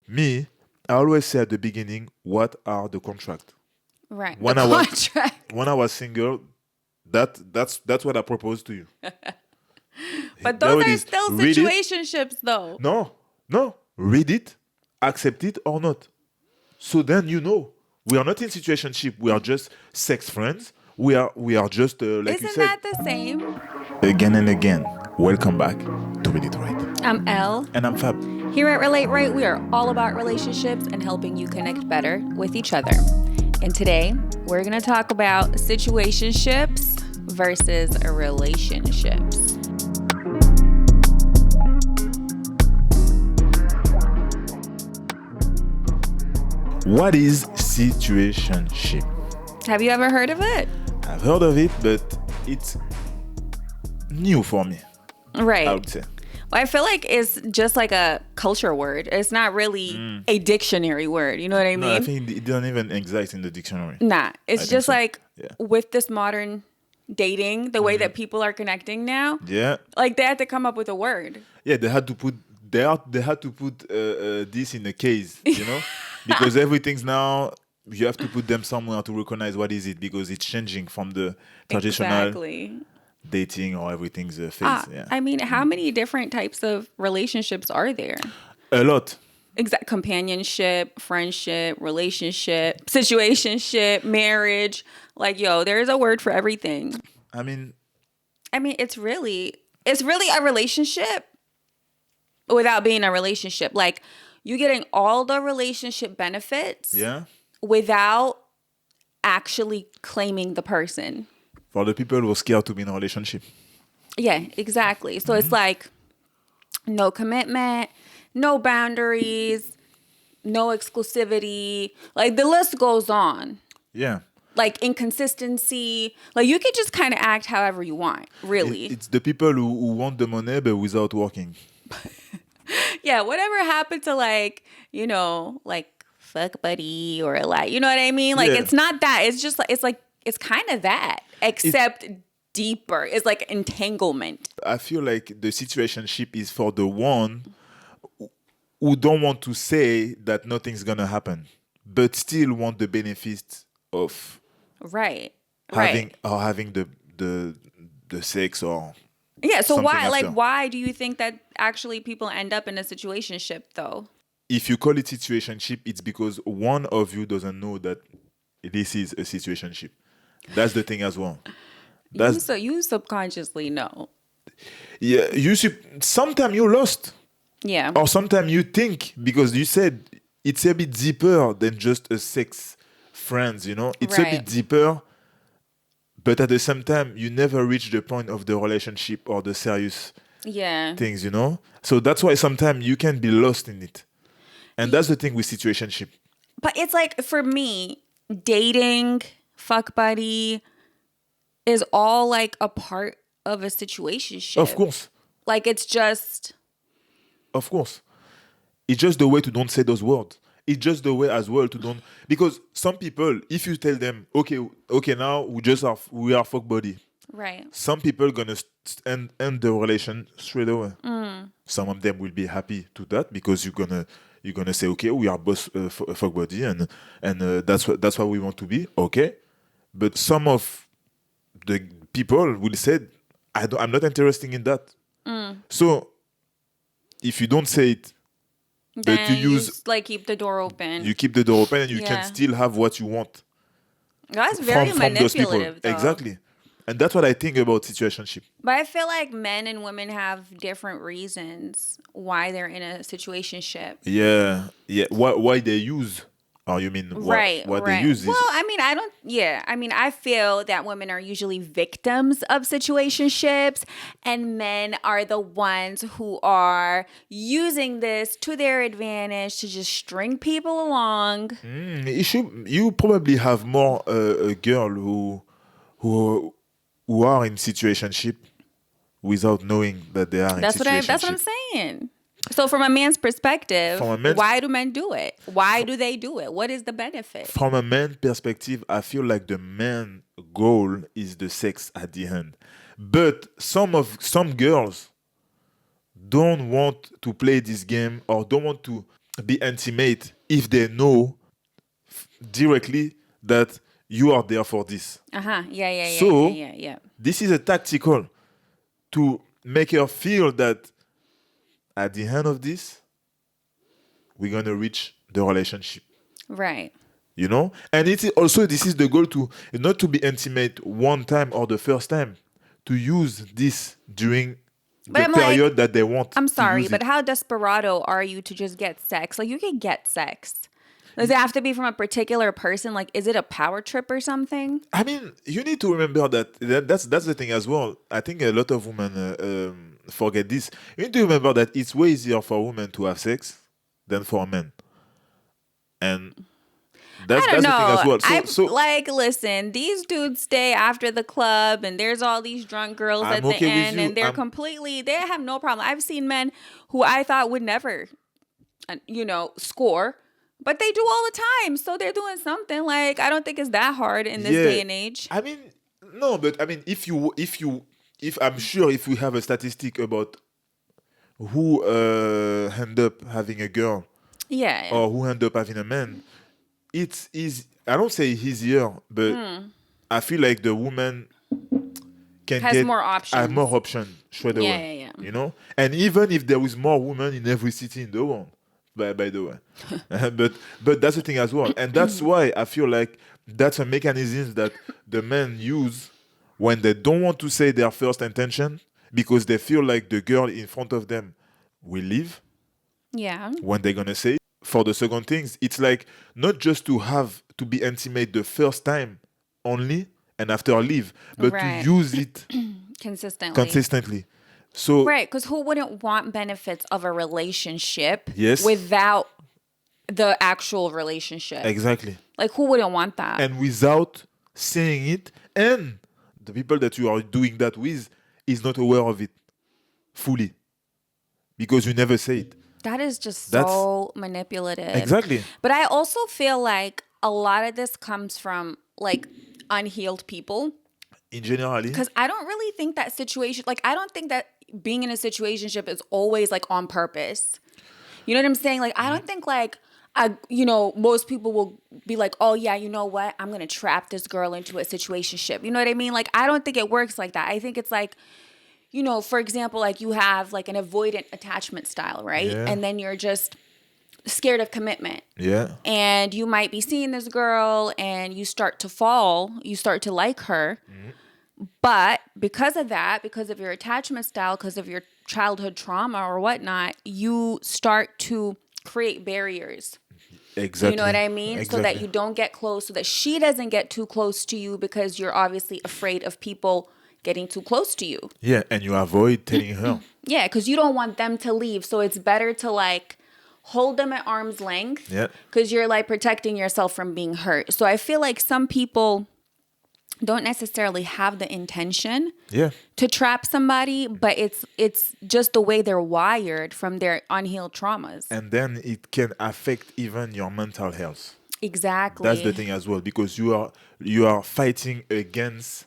Me, I always say at the beginning, what are the contract? Right. When The I was contract. when I was single, that's what I proposed to you. But There those it are is. still Read it. situationships, though. No. Read it, accept it or not. So then you know we are not in situationship. We are just sex friends. We are just like you Isn't said that the same? again and again. Welcome back to Read It Right. I'm Elle. And I'm Fab. Here at Relate Right, we are all about relationships and helping you connect better with each other. And today, we're going to talk about situationships versus relationships. What is situationship? Have you ever heard of it? I've heard of it, but it's new for me, Right. I would say. Well, I feel like it's just like a culture word. It's not really a dictionary word. You know what I mean? No, I think it doesn't even exist in the dictionary. Nah, it's think just so. like Yeah. with this modern dating, the way that people are connecting now, Yeah. like they had to come up with a word. Yeah, they had to put this in a case, because everything's now you have to put them somewhere to recognize what is it, because it's changing from the traditional Exactly. dating or everything's phase. Yeah, I mean, how many different types of relationships are there? a lot. Companionship, friendship, relationship, situationship, marriage. Like, yo, there's a word for everything. I mean, It's really a relationship without being a relationship. Like, you getting all the relationship benefits yeah. without actually claiming the person. For the people who are scared to be in a relationship. Yeah, exactly. So it's like no commitment, no boundaries, no exclusivity. Like the list goes on. Yeah. Like inconsistency. Like you could just kind of act however you want, really. It's the people who want the money but without working. Yeah, whatever happened to like fuck buddy or like, you know what I mean? Like Yeah. it's not that. It's just like it's kind of that, except deeper. It's like entanglement. I feel like the situationship is for the one who don't want to say that nothing's gonna happen, but still want the benefits of Right. having Right. having the sex or Yeah, so something after. why do you think that actually people end up in a situationship though? If you call it situationship, it's because one of you doesn't know that this is a situationship. That's the thing as well. You subconsciously know. Yeah, sometimes you're lost, Yeah. or sometimes you think, because you said it's a bit deeper than just a sex friends. It's a Right. bit deeper, but at the same time, you never reach the point of the relationship or the serious Yeah. things. So that's why sometimes you can be lost in it, and that's the thing with situationship. But it's like for me, dating, fuck buddy is all like a part of a situationship. Of course. Like it's just Of course. It's just the way to don't say those words. It's just the way as well to don't, because some people, if you tell them, okay, now we are fuck buddy. right. Some people gonna end the relation straight away. Some of them will be happy to that, because you're gonna say, okay, we are both fuck buddy, and that's what we want to be. Okay, but some of the people will say, I'm not interested in that. So if you don't say it, but Then you use just, like keep the door open. you keep the door open, and you Yeah. can still have what you want That's very from those people. manipulative though. Exactly. And that's what I think about situationship. But I feel like men and women have different reasons why they're in a situationship. Yeah. Why they use? Or you mean Right. what right. they use is Well, I feel that women are usually victims of situationships and men are the ones who are using this to their advantage to just string people along. you probably have more a girl who are in situationship without knowing that they are That's in what situationship. I'm saying. So from a man's perspective, From a man's- why do men do it? Why do they do it? What is the benefit? From a man perspective, I feel like the man goal is the sex at the end. But some girls don't want to play this game, or don't want to be intimate if they know directly that you are there for this. So this is a tactical to make her feel that at the end of this, we're gonna reach the relationship. Right. You know, and it's also this is the goal to not to be intimate one time or the first time, to use this during But the I'm period like, that they want. I'm to sorry, use but it. how desperado are you to just get sex? Like, you can get sex. Does it have to be from a particular person? Like, is it a power trip or something? I mean, you need to remember that's the thing as well. I think a lot of women forget this. You need to remember that it's way easier for women to have sex than for men, and I don't that's the thing as know. well. I So like, listen, these dudes stay after the club and there's all these drunk girls I'm at the okay with end you. and they have no problem. I've seen men who I thought would never, score, but they do all the time. So they're doing something. Like, I don't think it's that hard in this day Yeah, and age. I mean, no, but I mean, if I'm sure if we have a statistic about who end up having a girl Yeah. or who end up having a man, it's easy. I don't say easier, but I feel like the woman can Has get more options. more option straight Yeah, away. yeah, yeah. You know, and even if there is more women in every city in the world, by the way, but that's the thing as well, and that's why I feel like that's a mechanism that the men use when they don't want to say their first intention because they feel like the girl in front of them will leave Yeah. when they're gonna say it. For the second things, it's like not just to have to be intimate the first time only and after leave, but to Right. use it Consistently. consistently. So Right. Because who wouldn't want benefits of a relationship Yes. without the actual relationship? exactly, Like, who wouldn't want that? and without saying it, and the people that you are doing that with is not aware of it fully because you never say it. That is just That's- so manipulative. Exactly. But I also feel like a lot of this comes from like unhealed people. In generally, Because I don't really think that situation, like, I don't think that being in a situationship is always like on purpose. You know what I'm saying? Like, I don't think like, most people will be like, oh yeah, you know what? I'm going to trap this girl into a situationship. You know what I mean? Like, I don't think it works like that. I think it's like, for example, like you have like an avoidant attachment style, right? Yeah. And then you're just scared of commitment. yeah, And you might be seeing this girl and you start to fall, you start to like her. But because of that, because of your attachment style, because of your childhood trauma or whatnot, you start to create barriers. exactly. You know what I mean? So that Exactly. you don't get close, so that she doesn't get too close to you because you're obviously afraid of people getting too close to you. Yeah, and you avoid telling her. Yeah, because you don't want them to leave. So it's better to like hold them at arm's length. Yeah. Because you're like protecting yourself from being hurt. So I feel like some people don't necessarily have the intention Yeah, to trap somebody, but it's just the way they're wired from their unhealed traumas. and then it can affect even your mental health. Exactly. That's the thing as well, because you are fighting against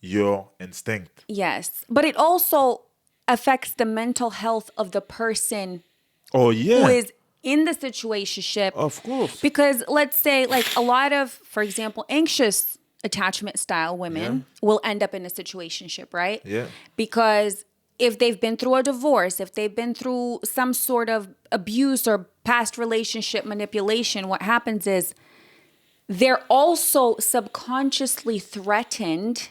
your instinct. Yes. But it also affects the mental health of the person Oh yeah, who is in the situationship. of course. Because let's say like a lot of, for example, anxious attachment style women will end up in a situationship, right? Yeah. Because if they've been through a divorce, if they've been through some sort of abuse or past relationship manipulation, what happens is they're also subconsciously threatened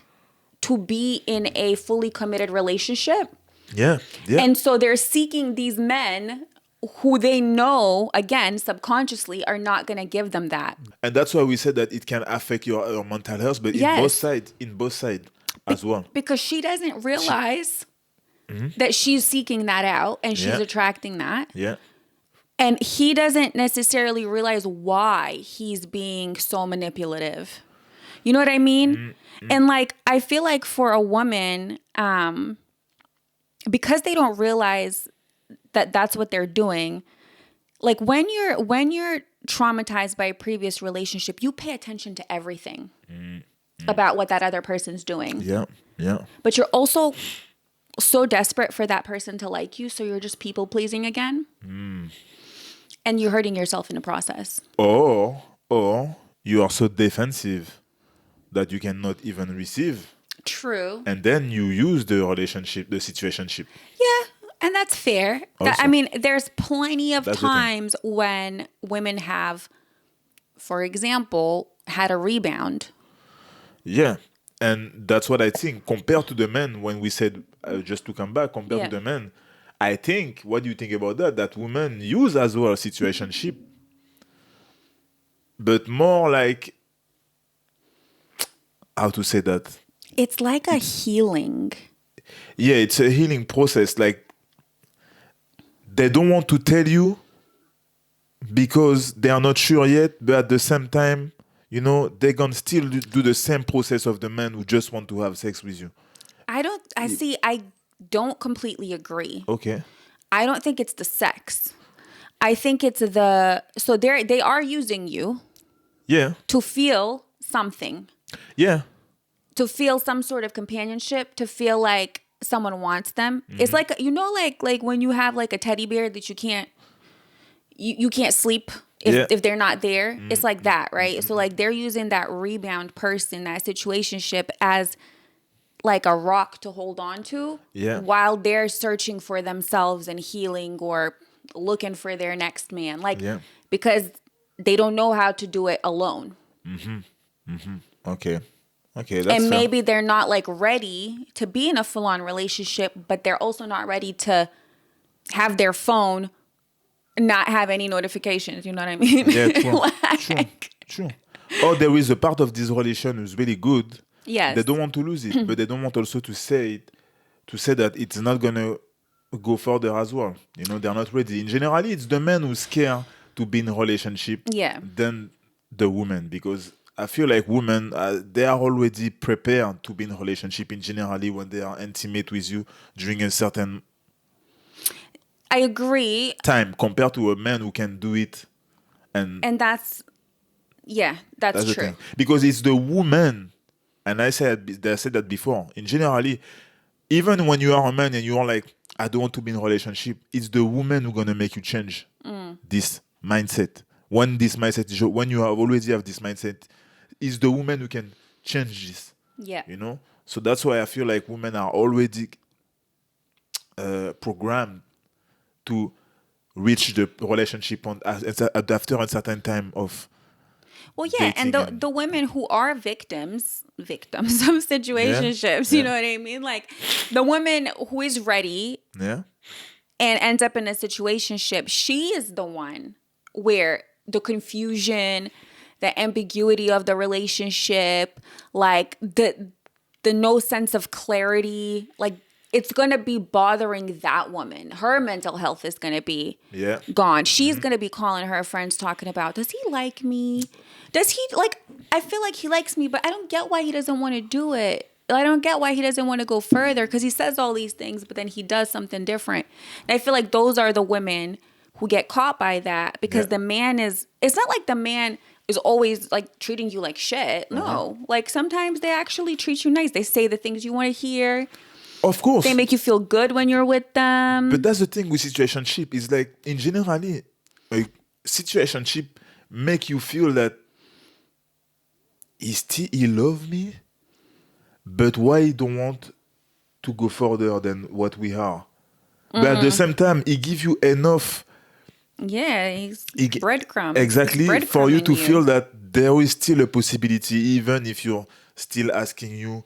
to be in a fully committed relationship. Yeah, yeah. And so they're seeking these men who they know, again, subconsciously are not going to give them that. And that's why we said that it can affect your mental health, but Yes. in both sides as well. Because she doesn't realize that she's seeking that out and she's Yeah. attracting that. Yeah, And he doesn't necessarily realize why he's being so manipulative. You know what I mean? And like, I feel like for a woman, because they don't realize that that's what they're doing, like when you're traumatized by a previous relationship, you pay attention to everything about what that other person's doing. yeah, yeah. But you're also so desperate for that person to like you, so you're just people pleasing again. And you're hurting yourself in the process. Or you are so defensive that you cannot even receive, True. and then you use the relationship, the situationship. Yeah, and that's fair. I Also, mean, there's plenty of that's the thing. times when women have, for example, had a rebound. Yeah, and that's what I think. Compared to the men, when we said just to come back, compared to Yeah. the men, I think. What do you think about that? That women use as well situationship, but more like, how to say that? It's like a healing. Yeah, it's a healing process. Like, they don't want to tell you because they are not sure yet, but at the same time, they're gonna still do the same process of the men who just want to have sex with you. I don't completely agree. Okay. I don't think it's the sex. I think it's so they are using you Yeah. to feel something, Yeah. to feel some sort of companionship, to feel like someone wants them. It's like, like when you have like a teddy bear that you can't sleep Yeah. if they're not there. It's like that, right? So like they're using that rebound person, that situationship, as like a rock to hold on to, Yeah. while they're searching for themselves and healing or looking for their next man, like, Yeah. because they don't know how to do it alone. Okay. Okay, that's And fair. maybe they're not like ready to be in a full-on relationship, but they're also not ready to have their phone not have any notifications. You know what I mean? Yeah, true. Like, True. Or there is a part of this relation who's really good. yes. They don't want to lose it, but they don't want also to say it, to say that it's not gonna go further as well. They're not ready. In generally, it's the men who's scared to be in a relationship Yeah. than the women, because I feel like women, they are already prepared to be in a relationship in generally when they are intimate with you during a certain I agree. time, compared to a man who can do it. And And that's that's the true. thing, because it's the woman. And I said that before. In generally, even when you are a man and you are like, I don't want to be in a relationship, it's the woman who's gonna make you change this mindset. When this mindset is, when you already have this mindset, it's the woman who can change this. Yeah. So that's why I feel like women are already programmed to reach the relationship after a certain time of Well, yeah, and dating and the women who are victims of situationships, you Yeah. know what I mean? Like the woman who is ready yeah. and ends up in a situationship, she is the one where the confusion, the ambiguity of the relationship, like the no sense of clarity, like it's going to be bothering that woman. Her mental health is going to be Yeah. gone. She's going to be calling her friends talking about, does he like me? Does he like, I feel like he likes me, but I don't get why he doesn't want to do it. I don't get why he doesn't want to go further, because he says all these things, but then he does something different. And I feel like those are the women who get caught by that, because Yeah. the man it's not like the man is always like treating you like shit. No, like sometimes they actually treat you nice. They say the things you want to hear. Of course. They make you feel good when you're with them. But that's the thing with situationship, is like, in generally, like, situationship make you feel that he love me, but why he don't want to go further than what we are. But at the same time, he give you enough Yeah, he's Eg- breadcrumb. exactly, He's for you breadcrumbing to feel that there is still a possibility, even if you're still asking you,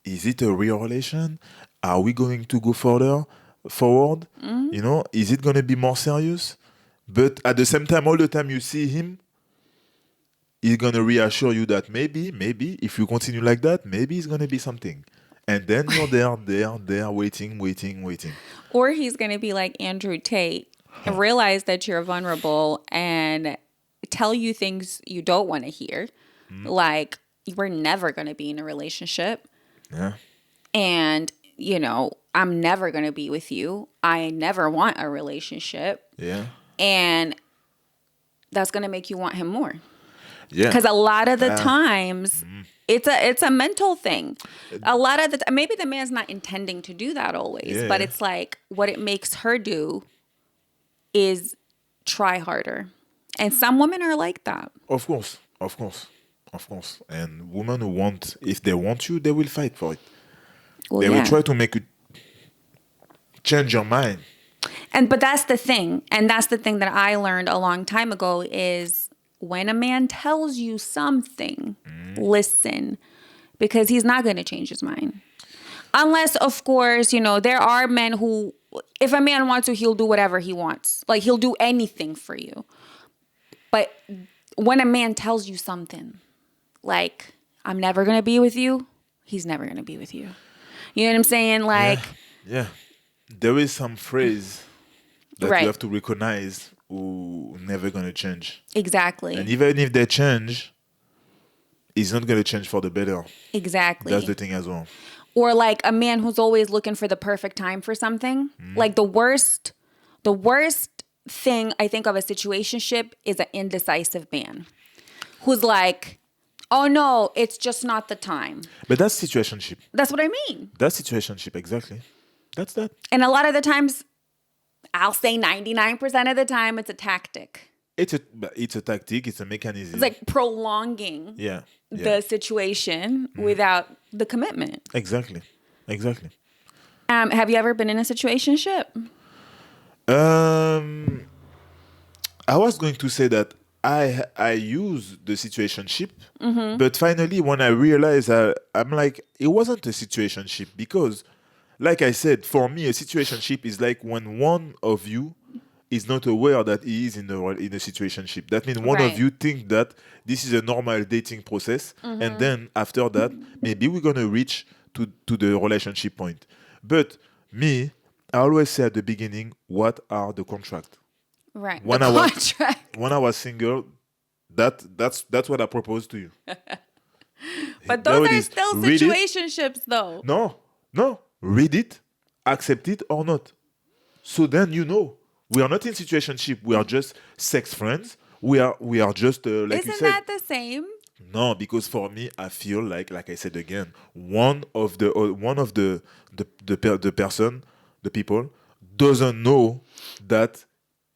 is it a real relation? Are we going to go forward? Is it going to be more serious? But at the same time, all the time you see him, he's going to reassure you that maybe, if you continue like that, maybe it's going to be something. And then you're there, waiting. Or he's going to be like Andrew Tate and realize that you're vulnerable and tell you things you don't want to hear. Like, we're never going to be in a relationship. Yeah. And, I'm never going to be with you. I never want a relationship. Yeah. And that's going to make you want him more. Yeah. Because a lot of the times, it's a mental thing. A lot of the maybe the man's not intending to do that always, Yeah, but yeah. it's like what it makes her do is try harder. And some women are like that. Of course, of course, of course. And women who want, if they want you, they will fight for it. Well, They will yeah. try to make you change your mind. But that's the thing. And that's the thing that I learned a long time ago is when a man tells you something, listen, because he's not going to change his mind. Unless, of course, there are men who, if a man wants to, he'll do whatever he wants. Like, he'll do anything for you. But when a man tells you something, like, I'm never going to be with you, he's never going to be with you. You know what I'm saying? Like, Yeah. There is some phrase that Right. you have to recognize who never going to change. exactly. And even if they change, it's not going to change for the better. Exactly. That's the thing as well. Or like a man who's always looking for the perfect time for something. Like the worst thing I think of a situationship is an indecisive man who's like, oh no, it's just not the time. But that's situationship. That's what I mean. That's situationship, exactly. That's that. And a lot of the times, I'll say 99% of the time, it's a tactic. It's a tactic. It's a mechanism. It's like prolonging yeah. the situation without the commitment. Exactly. Have you ever been in a situationship? I was going to say that I use the situationship, but finally when I realized I'm like, it wasn't a situationship because, like I said, for me a situationship is like when one of you is not aware that he is in a situationship. That means one Right. of you think that this is a normal dating process, and then after that maybe we're gonna reach to the relationship point. But me, I always say at the beginning, what are the contracts? Right. When the I was- contract. When I was single, that's what I proposed to you. But There those it are is. still Read it. situationships, though. No. Read it, accept it or not. So then we are not in situationship. We are just sex friends. We are just like you Isn't said. that the same? No, because for me, I feel like I said again, one of the person, the people, doesn't know that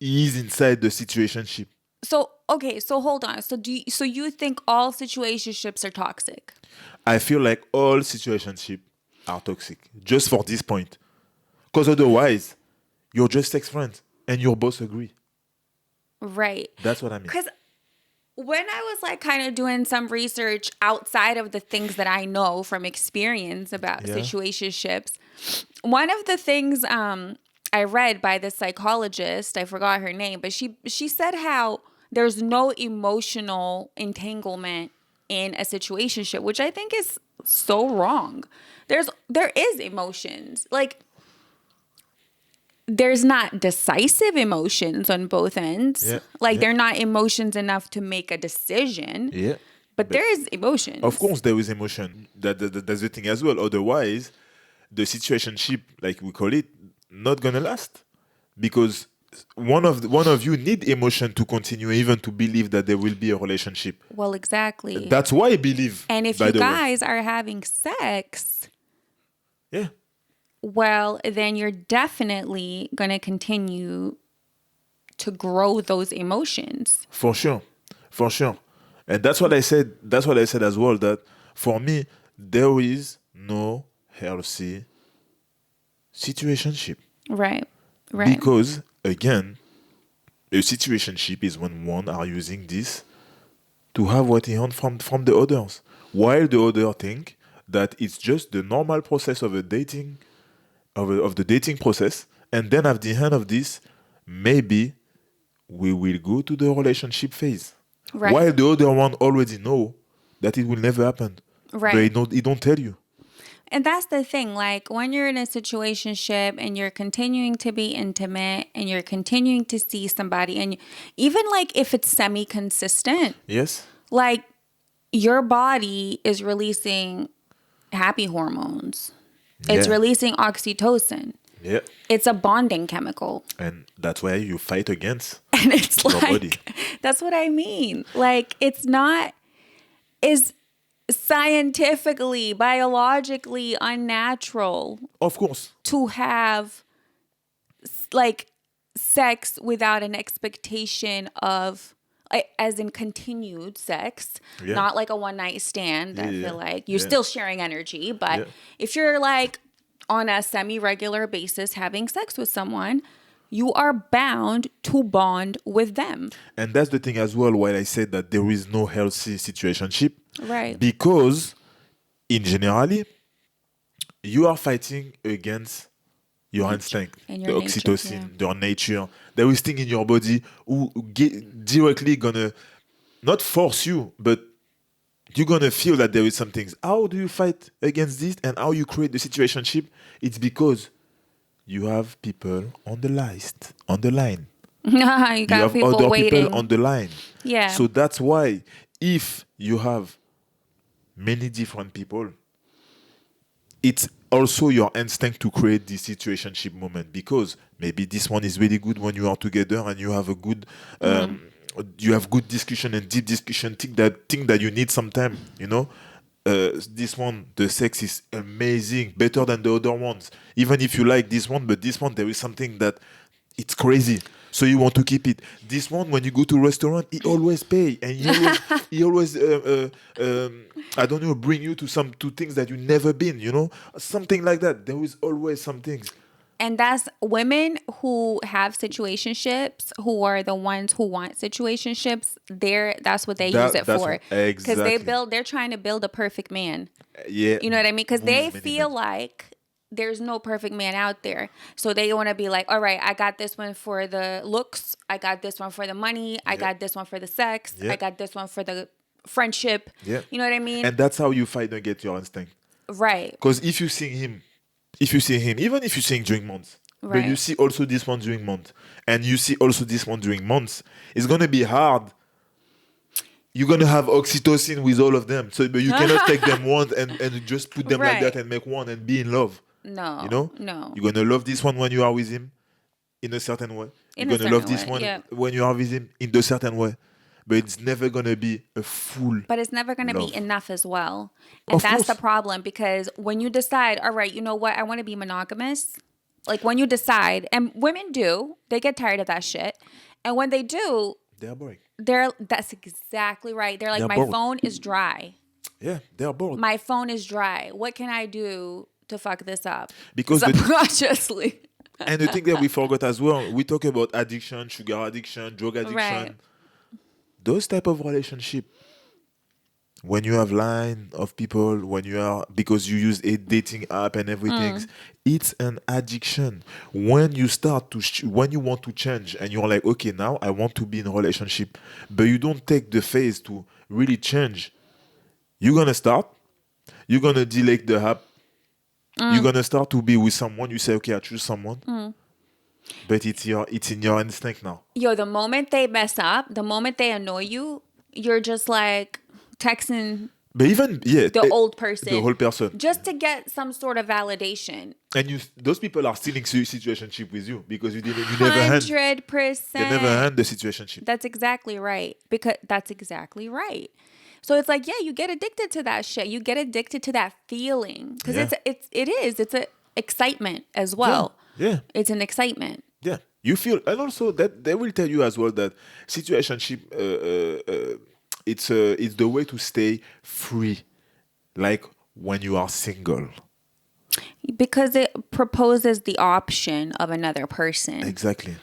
he is inside the situationship. So okay, so hold on. So you think all situationships are toxic? I feel like all situationships are toxic, just for this point. Because otherwise, you're just sex friends and your boss agree. Right. That's what I mean. Because when I was like kind of doing some research outside of the things that I know from experience about Yeah. situationships, one of the things I read by this psychologist, I forgot her name, but she said how there's no emotional entanglement in a situationship, which I think is so wrong. There is emotions. Like there's not decisive emotions on both ends. Yeah, Like yeah. they're not emotions enough to make a decision. Yeah. But there is emotions. Of course, there is emotion. That's the thing as well. Otherwise, the situationship, like we call it, not gonna last because one of you need emotion to continue, even to believe that there will be a relationship. Well, exactly. That's why I believe. And if by you the way. guys are having sex, Yeah, well, then you're definitely going to continue to grow those emotions. for sure, and that's what I said. That's what I said as well. That for me, there is no healthy situationship. Right. Right. Because again, a situationship is when one are using this to have what he wants from the others, while the other think that it's just the normal process of a dating of the dating process, and then at the end of this, maybe we will go to the relationship phase. Right. While the other one already know that it will never happen, Right. but he don't tell you. And that's the thing. Like when you're in a situationship and you're continuing to be intimate and you're continuing to see somebody, and even like if it's semi-consistent, Yes. like your body is releasing happy hormones. It's Yeah. releasing oxytocin. Yeah. It's a bonding chemical. And that's why you fight against And it's your like, body. that's what I mean. Like, it's not, is scientifically, biologically unnatural Of course. to have like sex without an expectation of, as in continued sex, Yeah. not like a one night stand. Yeah, I yeah, feel like you're yeah. still sharing energy, but Yeah. if you're like on a semi regular basis having sex with someone, you are bound to bond with them. And that's the thing as well why I said that there is no healthy situationship. Right. Because in generally, you are fighting against your instinct, And the your nature. Yeah. oxytocin, your nature. There is thing in your body who directly gonna not force you, but you're gonna feel that there is some things. How do you fight against this and how you create the situationship? It's because you have people on the list, on the line. You You got have people other people waiting. on the line. Yeah. So that's why if you have many different people, it's also your instinct to create this situationship moment because maybe this one is really good when you are together and you have a good you have good discussion and deep discussion thing that you need sometime, this one, the sex is amazing, better than the other ones, even if you like this one, but this one there is something that it's crazy, so you want to keep it. This one, when you go to a restaurant, he always pay and he always I don't know, bring you to things that you never been, something like that. There is always some things. And that's women who have situationships, who are the ones who want situationships. That's what they use it That's for. what, Because exactly. they're trying to build a perfect man. Yeah. You know what I mean? Because they With many feel men. like there's no perfect man out there. So they want to be like, all right, I got this one for the looks. I got this one for the money. I Yeah. got this one for the sex. Yeah. I got this one for the friendship. Yeah. You know what I mean? And that's how you fight and get your instinct. Right. Because if you see him, even if you see him during months, but you Right. see also this one during months, and you see also this one during months, it's gonna be hard. You're gonna have oxytocin with all of them, so but you cannot take them one and just put them like that Right. and make one and be in love. You No, know, no. you're gonna love this one when you are with him in a certain way. You're In a gonna love certain this way. one Yeah. when you are with him in a certain way, but it's never gonna be a full But it's never going to be love. enough as well. And Of that's the course, problem because when you decide, all right, you know what, I want to be monogamous, like when you decide, and women do, they get tired of that shit. And when they do, they are boring. that's exactly right. They're They like, are my bored. phone is dry. Yeah, they are bored My phone is dry. What can I do to fuck this up? because Subconsciously. and the thing that we forgot as well, we talk about addiction, sugar addiction, drug addiction, Right. those type of relationship. When you have line of people, when you are because you use a dating app and everything, it's an addiction. When you start to when you want to change and you're like, okay, now I want to be in a relationship, but you don't take the phase to really change. You're gonna start. You're gonna delete the app. You're gonna start to be with someone. You say, okay, I choose someone, but it's in your instinct now. Yo, the moment they mess up, the moment they annoy you, you're just like texting But even yeah, the old the person whole person, just to get some sort of validation. and those people are still in situationship with you because you never hand they never 100%. hand the situationship. That's exactly right. Because that's exactly right. So it's like, yeah, you get addicted to that shit. You get addicted to that feeling because Yeah. it's a excitement as well. Yeah, It's an excitement. yeah. You feel, and also that they will tell you as well that situationship, it's the way to stay free, like when you are single. Because it proposes the option of another person. Exactly.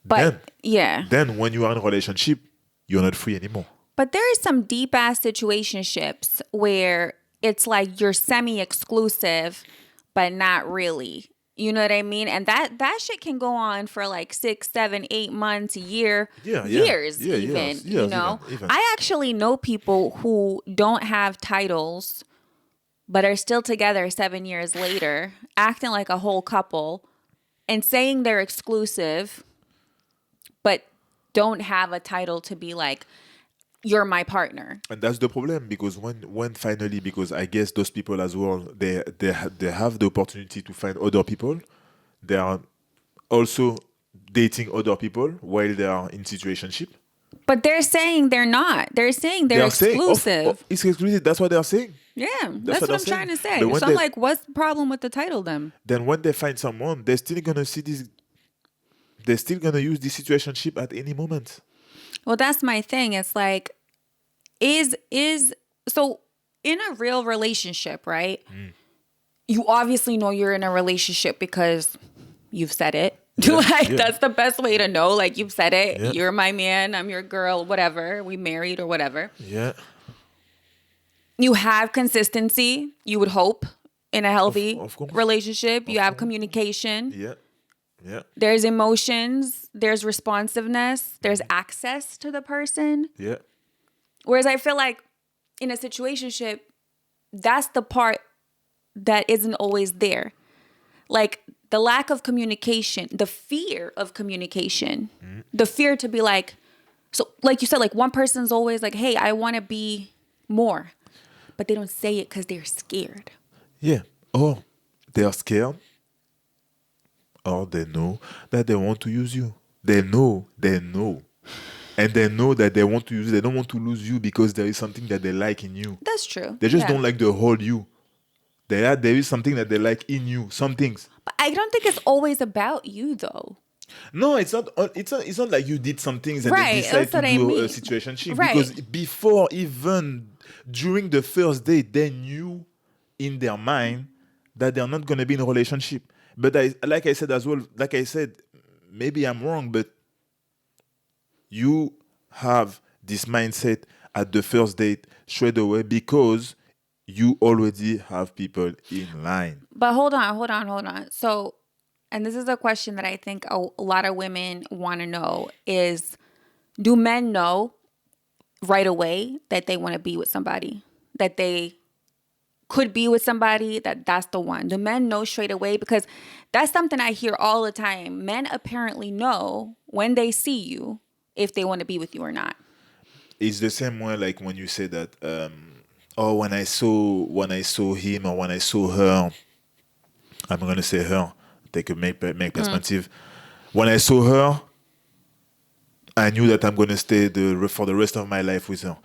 But yeah. Then when you are in a relationship, you're not free anymore. But there is some deep ass situationships where it's like you're semi-exclusive, but not really. You know what I mean? And that shit can go on for like 6, 7, 8 months, a year, Yeah, yeah. years Yeah, even. years, You know, even. I actually know people who don't have titles, but are still together 7 years later, acting like a whole couple, and saying they're exclusive, but don't have a title to be like, you're my partner. And that's the problem because when finally, because I guess those people as well, they have the opportunity to find other people. They are also dating other people while they are in situationship. But they're saying they're not. They're saying They they're are saying, exclusive. it's exclusive. That's what they are saying. Yeah, That's that's what what I'm they're trying to saying. say. But when So I'm they- like, what's the problem with the title then? Then when they find someone, they're still gonna see this they're still gonna use this situationship at any moment. Well, that's my thing. It's like, is so in a real relationship, right? You obviously know you're in a relationship because you've said it. That's the best way to know. Like, you've said it. Yeah. You're my man. I'm your girl. Whatever. We married or whatever. Yeah. You have consistency. You would hope in a healthy Of course. relationship. You have communication. Yeah. Yeah. There's emotions. There's responsiveness. There's access to the person. Yeah. Whereas I feel like in a situationship, that's the part that isn't always there. Like, the lack of communication, the fear of communication, the fear to be like, so like you said, like one person's always like, hey, I want to be more, but they don't say it because they're scared. Yeah. Or they are scared, or they know that they want to use you. They know. And they know that they want to use you. They don't want to lose you because there is something that they like in you. That's true. They just don't like the whole you. There is something that they like in you. Some things. But I don't think it's always about you, though. No, it's not. It's not like you did some things and Right, then decide that's to what I do mean. a situationship. Right. Because before, even during the first date, they knew in their mind that they're not going to be in a relationship. But like I said as well, maybe I'm wrong, but you have this mindset at the first date straight away because you already have people in line. But hold on. So, and this is a question that I think a lot of women want to know is, do men know right away that they want to be with somebody, that they could be with somebody, that's the one? Do men know straight away? Because that's something I hear all the time. Men apparently know when they see you if they want to be with you or not. It's the same way like when you say that, when I saw him or when I saw her, I'm gonna say her, take a make perspective. When I saw her, I knew that I'm gonna stay for the rest of my life with her.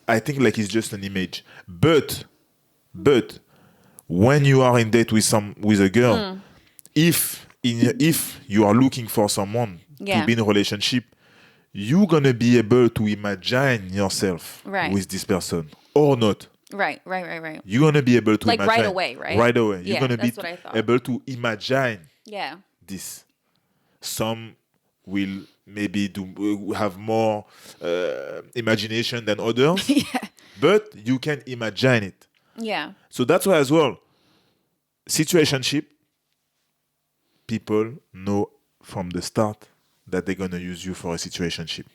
I think like it's just an image. But when you are in date with a girl, if you are looking for someone to be in a relationship, you're gonna be able to imagine yourself with this person or not. Right. You're gonna be able to like imagine right away, right? Right away. Yeah, You're gonna be that's what I thought. able to imagine Yeah. this. Some will maybe have more imagination than others, but you can imagine it. Yeah. So that's why as well, situationship, people know from the start that they're gonna use you for a situationship.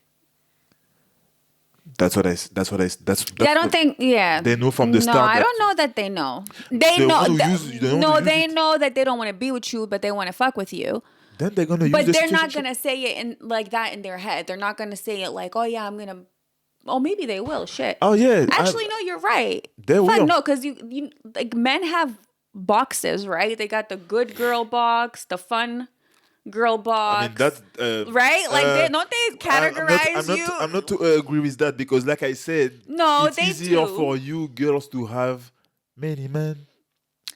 I don't think. They know from the start. No, I don't know that they know. They know. They know that they don't want to be with you, but they want to fuck with you. Then they're gonna use. But the they're not situationship. gonna say it in like that in their head. They're not gonna say it like, "Oh yeah, I'm gonna." Oh, maybe they will. Shit. Oh yeah. Actually, no, you're right. They will. No, because you like men have boxes, right? They got the good girl box, the fun girl box. I mean that's right. Like don't they categorize you? I'm not to agree with that because, like I said, No, it's they easier do. for you girls to have many men.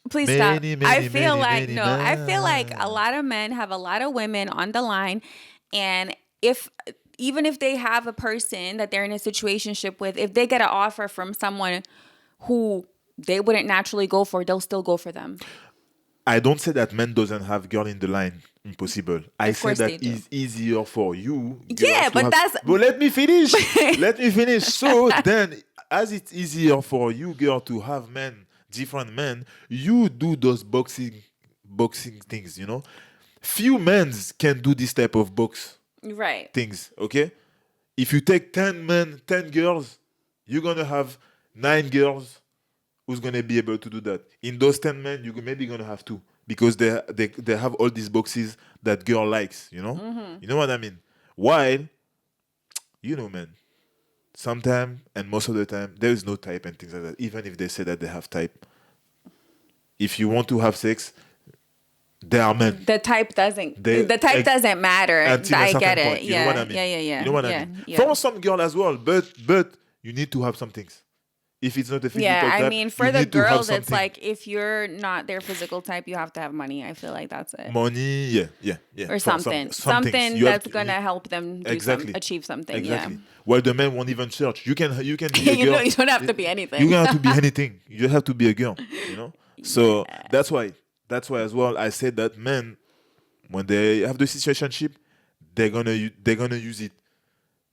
Please stop. I feel like a lot of men have a lot of women on the line, and even if they have a person that they're in a situationship with, if they get an offer from someone who they wouldn't naturally go for, they'll still go for them. I don't say that men doesn't have girl in the line. Impossible. I say that it's easier for you. Yeah, but But let me finish. Let me finish. So then, as it's easier for you, girl, to have different men, you do those boxing things. Few men can do this type of box things. Okay, if you take 10 men, 10 girls, you're gonna have 9 girls who's gonna be able to do that. In those 10 men, you're maybe gonna have 2 because they have all these boxes that girl likes. You know what I mean? While man, sometimes and most of the time there is no type and things like that. Even if they say that they have type, if you want to have sex, they are men. The type doesn't. The type doesn't matter. I get it. You know what I mean? Yeah. You know what I mean? For some girl as well, but you need to have some things. If it's not a Yeah, physical I type, mean, you for the need to have girls, it's something. like if you're not their physical type, you have to have money. I feel like that's it. Money, yeah. Or For something. some things Something you have that's to, gonna help them exactly, achieve something. Yeah. exactly. Well, the man won't even search. You can be a You know, girl. you don't have to be You anything. don't have to be anything. You just have to be a girl. You know. Yeah. So that's why as well I said that men, when they have the situationship, they're gonna use it.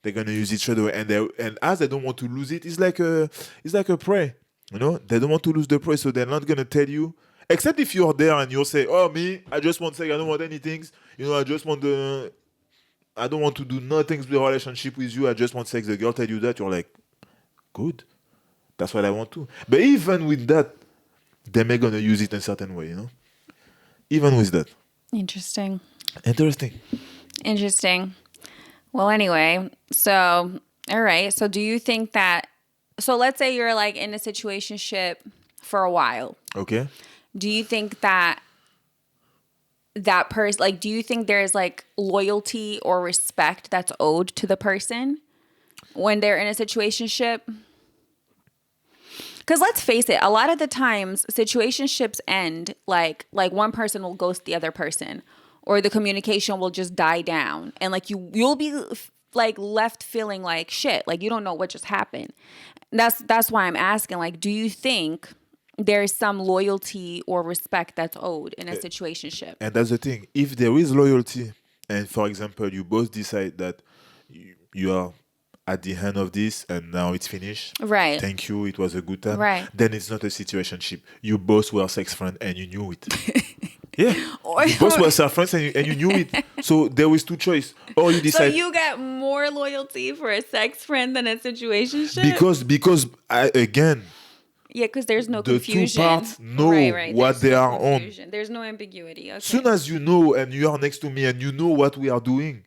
They're gonna use it straight away, and as they don't want to lose it, it's like a prey. You know, they don't want to lose the prey, so they're not gonna tell you. Except if you're there and you'll say, "Oh, me, I just want sex. I don't want anything. You know, I just want the. I don't want to do nothing with the relationship with you. I just want sex." The girl tell you that, you're like, "Good. That's what I want to." But even with that, they're gonna use it in a certain way. You know, even with that. Interesting. Interesting. Interesting. Well, anyway, so, all right. So, do you think that, so let's say you're like in a situationship for a while. Okay. Do you think that person, like, do you think there's like loyalty or respect that's owed to the person when they're in a situationship? Because let's face it, a lot of the times situationships end like one person will ghost the other person, or the communication will just die down, and like you'll be like left feeling like shit, like you don't know what just happened. That's why I'm asking, like, do you think there's some loyalty or respect that's owed in a situationship? And that's the thing. If there is loyalty, and for example, you both decide that you are at the end of this and now it's finished. Right. Thank you. It was a good time. Right. Then it's not a situationship. You both were sex friends and you knew it. Yeah. Or- You both were sex friends and you knew it. So there was two choice. Or you So decide you get more loyalty for a sex friend than a situationship? because again, Yeah, because there's no the two confusion. parts know Right. what There's they no are on. confusion. There's no ambiguity. Okay. Soon as you know and you are next to me and you know what we are doing,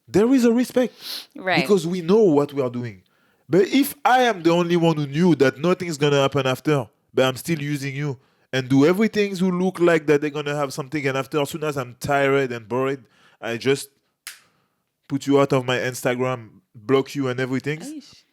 there is a respect. Right. Because we know what we are doing. But if I am the only one who knew that nothing's gonna happen after, but I'm still using you and do everything to look like that they're gonna have something, and after, as soon as I'm tired and bored, I just put you out of my Instagram, block you and everything. Eesh.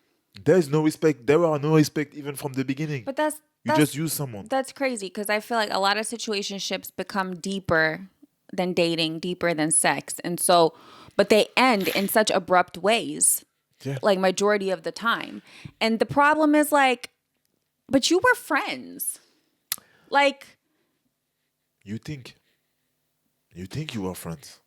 There is no respect. There are no respect even from the beginning. But that's You just use someone. That's crazy, because I feel like a lot of situationships become deeper than dating, deeper than sex. And so, but they end in such abrupt ways, Yeah. like majority of the time. And the problem is like, but you were friends. Like, You think you were friends.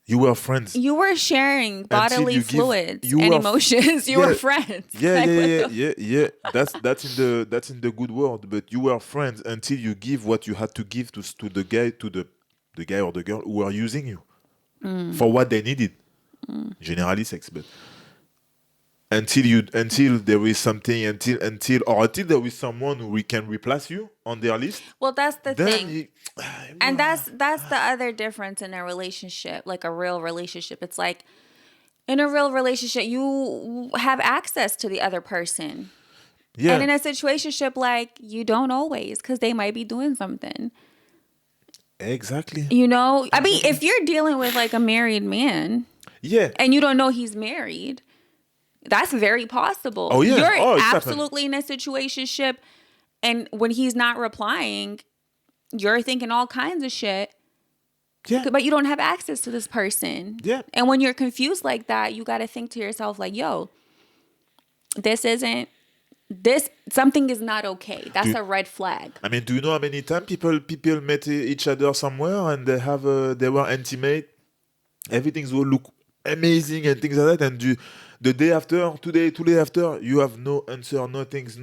You were friends. you were sharing bodily you give- fluids you and were emotions. You yeah, were friends. Yeah, Like, what yeah, the- yeah. That's in the good world. But you were friends until you give what you had to give to the guy, the guy or the girl who are using you for what they needed. Generally sex, but until there is something, until there is someone who can replace you on their list. Well, that's the Then thing. And that's the other difference in a relationship, like a real relationship. It's like in a real relationship, you have access to the other person. yeah, And in a situationship, like, you don't always, because they might be doing something. exactly. You know? I mean, if you're dealing with like a married man Yeah, and you don't know he's married, that's very possible. Oh, yeah. You're Oh, it's absolutely in a situationship, and when he's not replying, you're thinking all kinds of shit. yeah. But you don't have access to this person. Yeah. And when you're confused like that, you got to think to yourself like, yo, something is not okay. That's a red flag. I mean, do you know how many times people met each other somewhere and they were intimate, everything will look amazing and things like that, and the day after, two day after, you have no answer, nothings,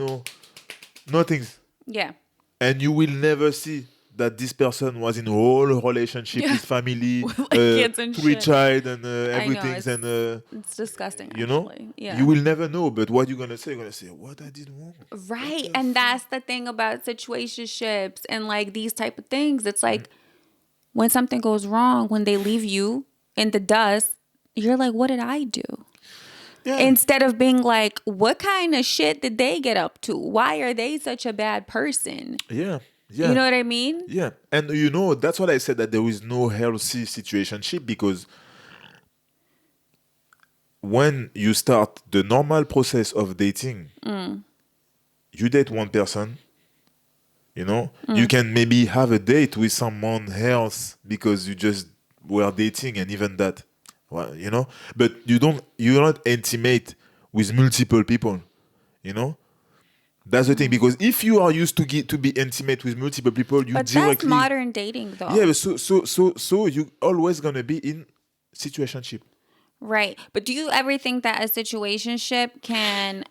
Yeah. and you will never see that this person was in a whole relationship Yeah. with family, With, like, kids and three shit. child and I know, everything, it's- and It's disgusting, you know, actually. Yeah. you will never know. But what you're gonna say? You're gonna say, what I did wrong. Right. And that's the thing about situationships and like these type of things. It's like when something goes wrong, when they leave you in the dust, you're like, what did I do? Yeah. Instead of being like, what kind of shit did they get up to? Why are they such a bad person? Yeah. Yeah. You know what I mean? Yeah, and you know, that's what I said, that there is no healthy situationship, because when you start the normal process of dating, you date one person, you can maybe have a date with someone else because you just were dating, and even that, well, but you're not intimate with multiple people, you know. That's the thing, because if you are used to be intimate with multiple people, you But that's directly, modern dating, yeah, though. but so you always gonna be in situationship. Right. But do you ever think that a situationship can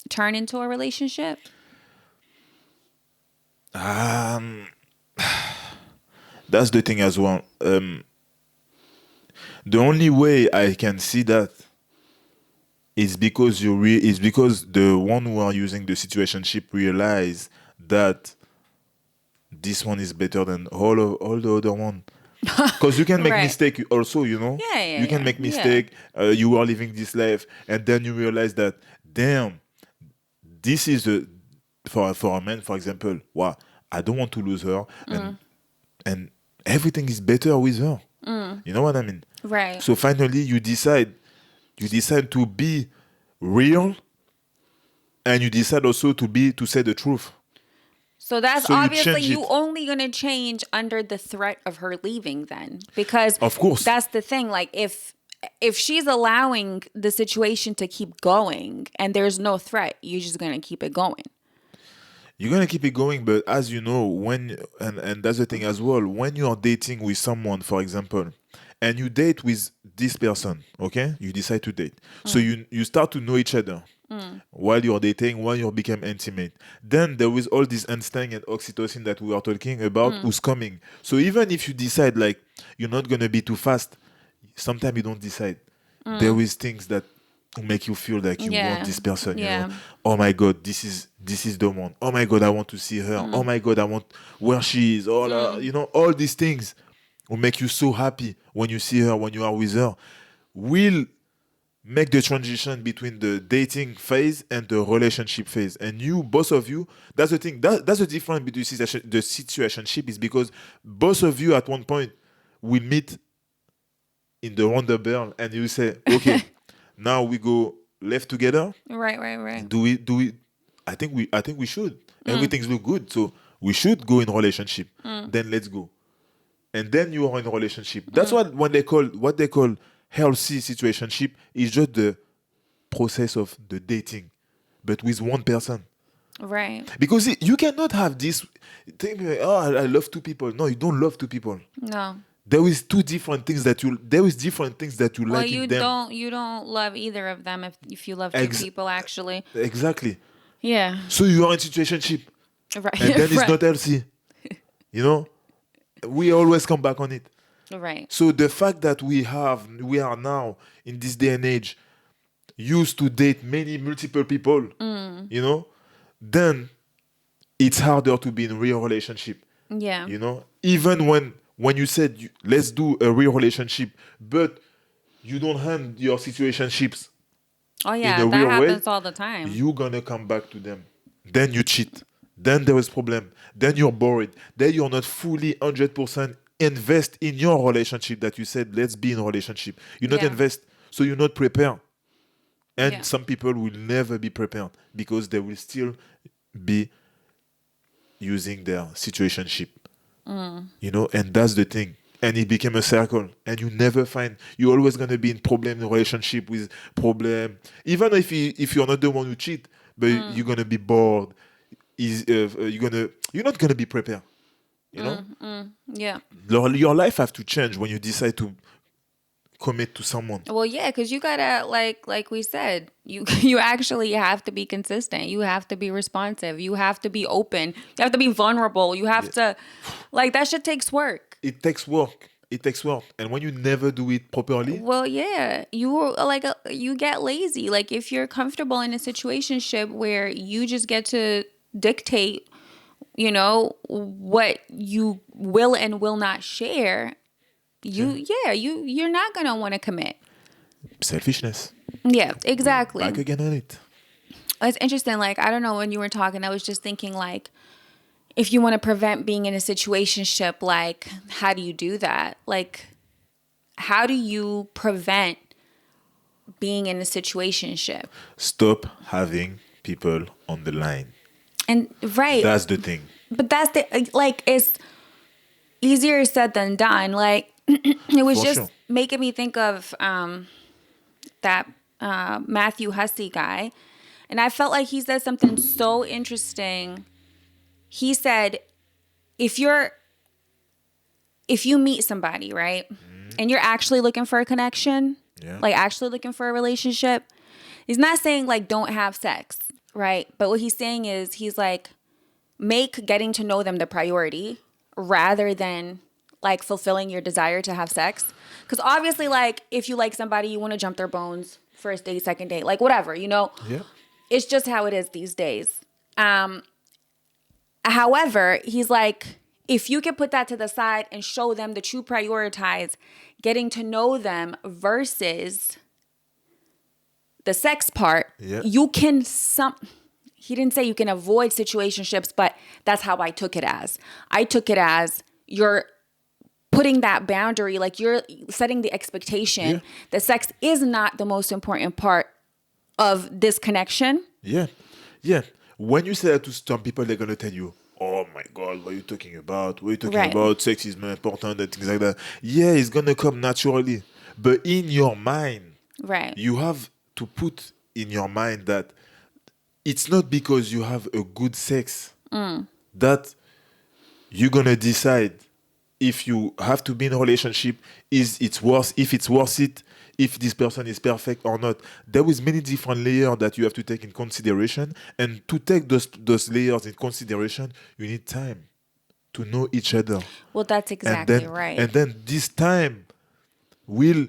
turn into a relationship? Um, that's the thing as well. The only way I can see that is because is because the one who are using the situationship realize that this one is better than all the other one. Because you can make Right. mistake also, Yeah, yeah, you can yeah. make Yeah. mistake. You are living this life, and then you realize that, damn, this is the for a man, for example. Wow, I don't want to lose her, and everything is better with her. You know what I mean? Right. So finally, you decide to be real, and you decide also to say the truth. So that's So you obviously change you it. only going to change under the threat of her leaving then. Because Of course, that's the thing, like if she's allowing the situation to keep going and there's no threat, you're just going to keep it going. you're gonna keep it going, but as you know, when and that's the thing as well. When you are dating with someone, for example, and you date with this person, okay, you decide to date, so you start to know each other while you're dating, while you become intimate. Then there is all this instinct and oxytocin that we are talking about who's coming. So even if you decide like you're not gonna be too fast, sometimes you don't decide. There is things that make you feel like you want Yeah. this person. Yeah. Oh my god, this is the one. Oh my god, I want to see her. Oh my god, I want where she is. All these things will make you so happy when you see her, when you are with her. Will make the transition between the dating phase and the relationship phase. And you, both of you, that's the thing. That's the difference between the situationship, is because both of you at one point will meet in the roundabout, and you say, okay, now we go left together. Right, right, right. Do we I think we should. Everything's look good, so we should go in relationship. Then let's go. And then you are in a relationship. That's what they call healthy situationship, is just the process of the dating, but with one person. Right. Because you cannot have this thing like, oh, I love two people. No, you don't love two people. No. There is different things that you Well, like in them. you don't love either of them if you love two Ex- people actually. exactly. Yeah. So you are in situationship, Right. and then it's Right. not healthy. You know, we always come back on it. Right. So the fact that we are now in this day and age used to date multiple people, then it's harder to be in a real relationship. Yeah. Even when you said let's do a real relationship, but you don't hand your situationships Oh in yeah, a that real way, happens all the time. you're gonna come back to them. Then you cheat. Then there is problem. Then you're bored. Then you're not fully 100% invest in your relationship that you said let's be in a relationship. You're not Yeah. invest, so you're not prepared. And Yeah. some people will never be prepared because they will still be using their situationship. And that's the thing. And it became a circle, and you're always going to be in problem in relationship with problem, even if you're not the one who cheat, but you're going to be bored. You're not going to be prepared. you know Yeah. your life have to change when you decide to commit to someone. Well, yeah, because you gotta like we said, you you actually have to be consistent. You have to be responsive. You have to be open. You have to be vulnerable. You have to, like, that shit takes work. It takes work, and when you never do it properly. Well, yeah, you get lazy. Like if you're comfortable in a situationship where you just get to dictate, what you will and will not share, you're not gonna want to commit. Selfishness. Yeah, We're exactly. back again on it. It's interesting. Like, I don't know, when you were talking, I was just thinking, like, if you want to prevent being in a situationship, like, how do you do that? Like, how do you prevent being in a situationship? Stop having people on the line. And right. That's the thing. But that's like, it's easier said than done. Like, it was For just sure. making me think of that Matthew Hussey guy. And I felt like he said something so interesting. He said, if you meet somebody, right, and you're actually looking for a connection, Yeah. like actually looking for a relationship, he's not saying like don't have sex, right? But what he's saying is he's like, make getting to know them the priority rather than like fulfilling your desire to have sex. Because obviously, like, if you like somebody, you want to jump their bones first date, second date, like whatever, you know? Yeah. It's just how it is these days. However, he's like, if you can put that to the side and show them that you prioritize getting to know them versus the sex part, Yeah. you can he didn't say you can avoid situationships, but that's how I took it as. I took it as you're putting that boundary, like you're setting the expectation Yeah. that sex is not the most important part of this connection. Yeah. Yeah. When you say that to some people, they're gonna tell you, "Oh my God, what are you talking about? What are you talking Right. about? Sex is more important and things like that." Yeah, it's gonna come naturally, but in your mind, Right. you have to put in your mind that it's not because you have a good sex that you're gonna decide if you have to be in a relationship, if it's worth it, if this person is perfect or not. There is many different layers that you have to take in consideration, and to take those layers in consideration, you need time to know each other, Well, that's and exactly then right. and then this time will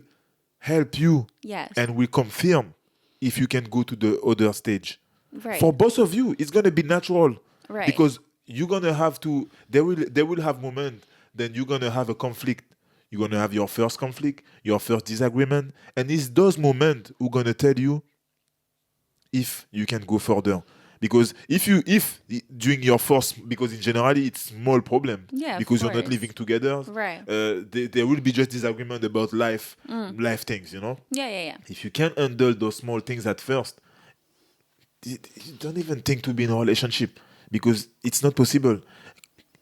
help you Yes. and will confirm if you can go to the other stage. Right. For both of you, it's gonna be natural, Right. because you're gonna have to. They will have moment. Then you're gonna have a conflict. You're gonna have your first conflict, your first disagreement, and it's those moments who gonna tell you if you can go further. Because if during your first, because in generally it's small problem, Yeah, of because you're not course. living together, Right. there will be just disagreement about life things, Yeah, yeah, yeah. If you can't handle those small things at first, you don't even think to be in a relationship, because it's not possible.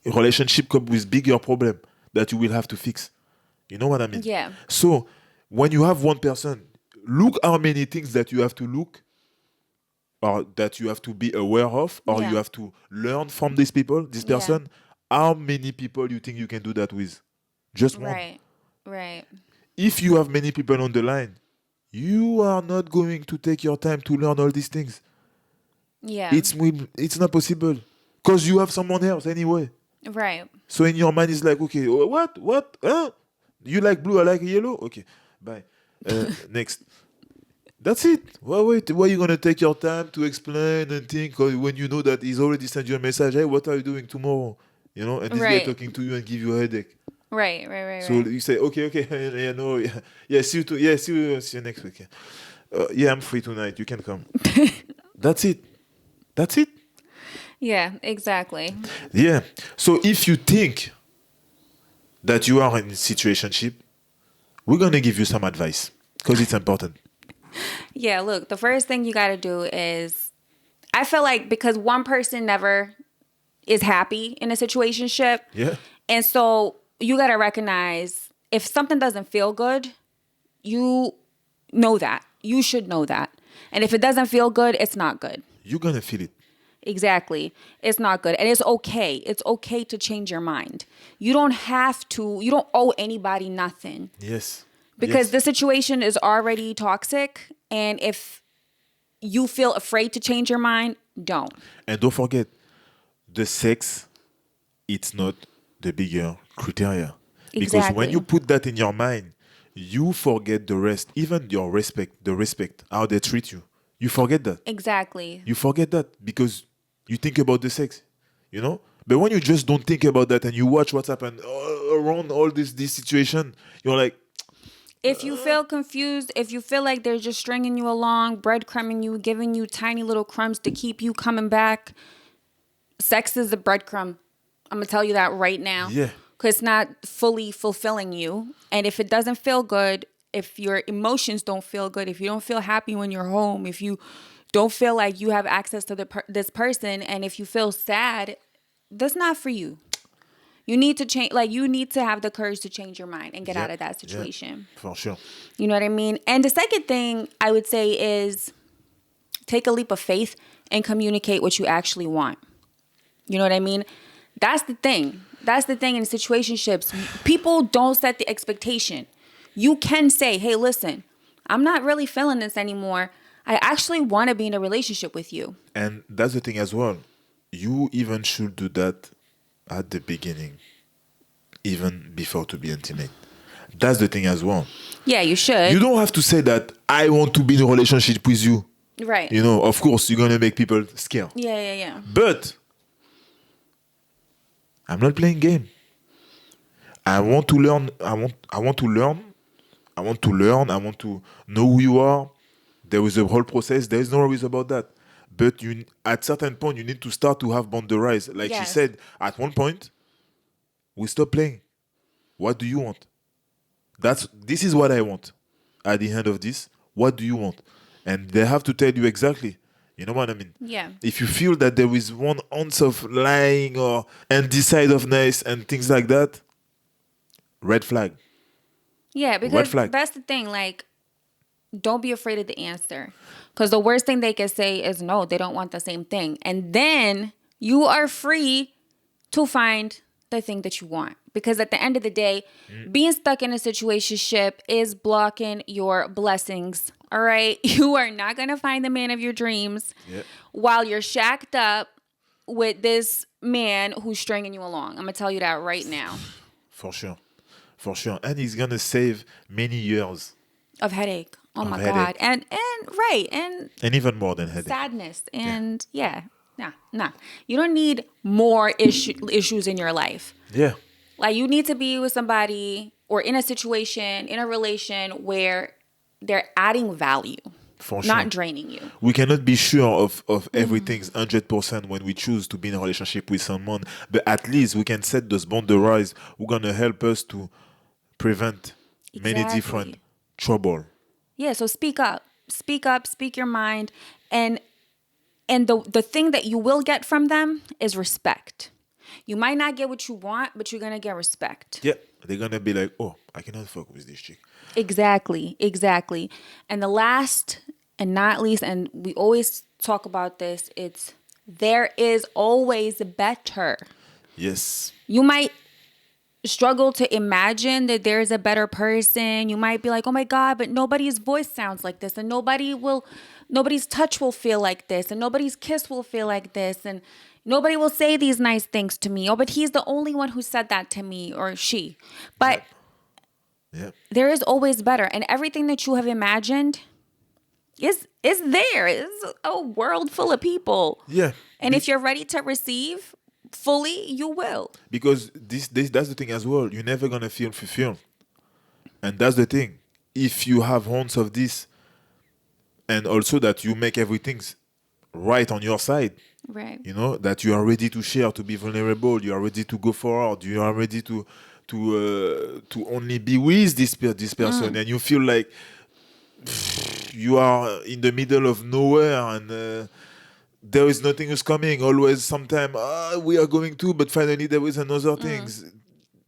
A relationship comes with bigger problem that you will have to fix. You know what I mean? Yeah. So when you have one person, look how many things that you have to look, or that you have to be aware of, or Yeah. you have to learn from these people, this Yeah. person. How many people you think you can do that with? Just one. Right. Right. If you have many people on the line, you are not going to take your time to learn all these things. Yeah. It's not possible, because you have someone else anyway. Right. So in your mind, it's like, okay, what? Huh? You like blue, I like yellow. Okay, bye. Next. That's it. Wait, why are you gonna take your time to explain and think, when you know that he's already sent you a message? Hey, what are you doing tomorrow? And this guy Right. talking to you and give you a headache. Right. Right. Right. So Right. you say, okay, yeah, no, yeah, see you next week. Yeah, I'm free tonight. You can come. That's it. That's it. Yeah. Exactly. Yeah. So if you think that you are in a situationship, we're gonna give you some advice, because it's important. Yeah. Look, the first thing you got to do is, I feel like, because one person never is happy in a situationship, Yeah. and so you got to recognize if something doesn't feel good, you know that. You should know that. And if it doesn't feel good, it's not good. You're gonna feel it. Exactly. It's not good. And it's okay. It's okay to change your mind. You don't owe anybody nothing, Yes. because Yes. the situation is already toxic. And if you feel afraid to change your mind, don't. And don't forget, the sex, it's not the bigger criteria. Because when Exactly. you put that in your mind, you forget the rest, even the respect, how they treat you. You forget that. Exactly. You forget that because you think about the sex, But when you just don't think about that and you watch what's happened around all this situation, you're like, If you feel confused, if you feel like they're just stringing you along, breadcrumbing you, giving you tiny little crumbs to keep you coming back, sex is a breadcrumb. I'm going to tell you that right now. Yeah. Because it's not fully fulfilling you. And if it doesn't feel good, if your emotions don't feel good, if you don't feel happy when you're home, if you don't feel like you have access to this person, and if you feel sad, that's not for you. You need to change. Like, you need to have the courage to change your mind and get out Yep. of that Yep. situation. For sure. You know what I mean? And the second thing I would say is take a leap of faith and communicate what you actually want. You know what I mean? That's the thing. That's the thing in situationships. People don't set the expectation. You can say, hey, listen, I'm not really feeling this anymore. I actually want to be in a relationship with you. And that's the thing as well. You even should do that at the beginning, even before to be intimate. That's the thing as well. Yeah, you should. You don't have to say that I want to be in a relationship with you. Right. You know, of course, you're going to make people scared. Yeah. But I'm not playing game. I want to learn. I want to learn. I want to learn. I want to know who you are. There is a whole process. There is no worries about that. But you, at certain point, you need to start to have boundaries. Like she Yes. said, at one point, we stop playing. What do you want? This is what I want. At the end of this, what do you want? And they have to tell you exactly. You know what I mean? Yeah. If you feel that there is one ounce of lying or indecisiveness and things like that, red flag. Yeah, Red because flag. that's the thing. Like, don't be afraid of the answer. Because the worst thing they can say is no, they don't want the same thing. And then you are free to find the thing that you want. Because at the end of the day, being stuck in a situationship is blocking your blessings. All right? You are not going to find the man of your dreams while you're shacked up with this man who's stringing you along. I'm going to tell you that right now. For sure. For sure. And he's going to save many years. Of headache. Oh Of my headache. God. And right. And And even more than headache. sadness. And yeah. Nah. You don't need more issues in your life. Yeah. Like, you need to be with somebody or in a situation, in a relation where they're adding value, For sure. not draining you. We cannot be sure of everything's 100% when we choose to be in a relationship with someone. But at least we can set those boundaries. We're going to help us to prevent many Exactly. different trouble. Yeah, so speak up, speak your mind. And the thing that you will get from them is respect. You might not get what you want, but you're going to get respect. Yeah. They're going to be like, oh, I cannot fuck with this chick. Exactly. And the last and not least, and we always talk about this, it's there is always better. Yes. You might struggle to imagine that there's a better person. You might be like, oh my God, but nobody's voice sounds like this, and nobody's touch will feel like this, and nobody's kiss will feel like this, and nobody will say these nice things to me. Oh, but he's the only one who said that to me, or she. But Yeah. there is always better, and everything that you have imagined is there. It's a world full of people. Yeah. And if you're ready to receive fully, you will. Because this that's the thing as well. You're never gonna feel fulfilled, and that's the thing. If you have horns of this, and also that you make everything right on your side, Right. you know that you are ready to share, to be vulnerable. You are ready to go forward. You are ready to only be with this person, and you feel like you are in the middle of nowhere and. There is nothing is coming. Always, sometime we are going to, but finally there is another things.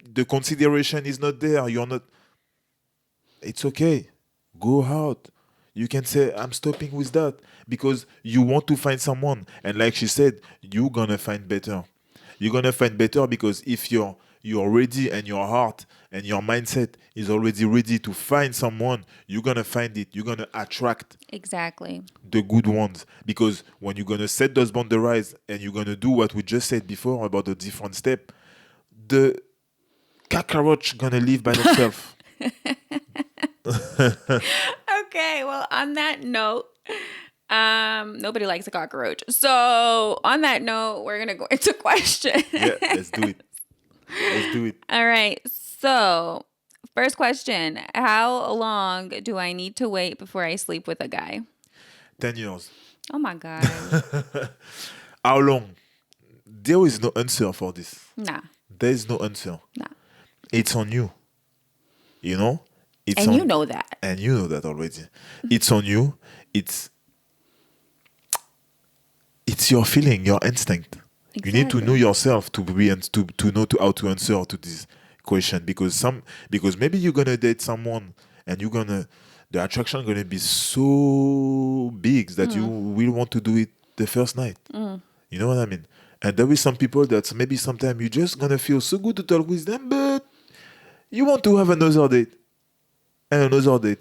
The consideration is not there. You're not. It's okay. Go out. You can say I'm stopping with that because you want to find someone, and like she said, you're gonna find better. You're gonna find better because if you're ready and your heart and your mindset is already ready to find someone, you're gonna find it. You're gonna attract Exactly. the good ones, because when you're gonna set those boundaries and you're gonna do what we just said before about the different step, the cockroach gonna live by itself. Okay, well, on that note, nobody likes a cockroach. So on that note, we're gonna go into questions. Yeah, let's do it. All right. So first question: how long do I need to wait before I sleep with a guy? 10 years. Oh my God. How long? There is no answer for this. Nah. There is no answer. Nah. It's on you. You know? It's And on, you know that. And you know that already. It's on you. It's your feeling, your instinct. You need to know Exactly. yourself to know how to answer to this question, because maybe you're gonna date someone and the attraction gonna be so big that you will want to do it the first night. You know what I mean? And there is some people that maybe sometimes you just gonna feel so good to talk with them, but you want to have another date and another date.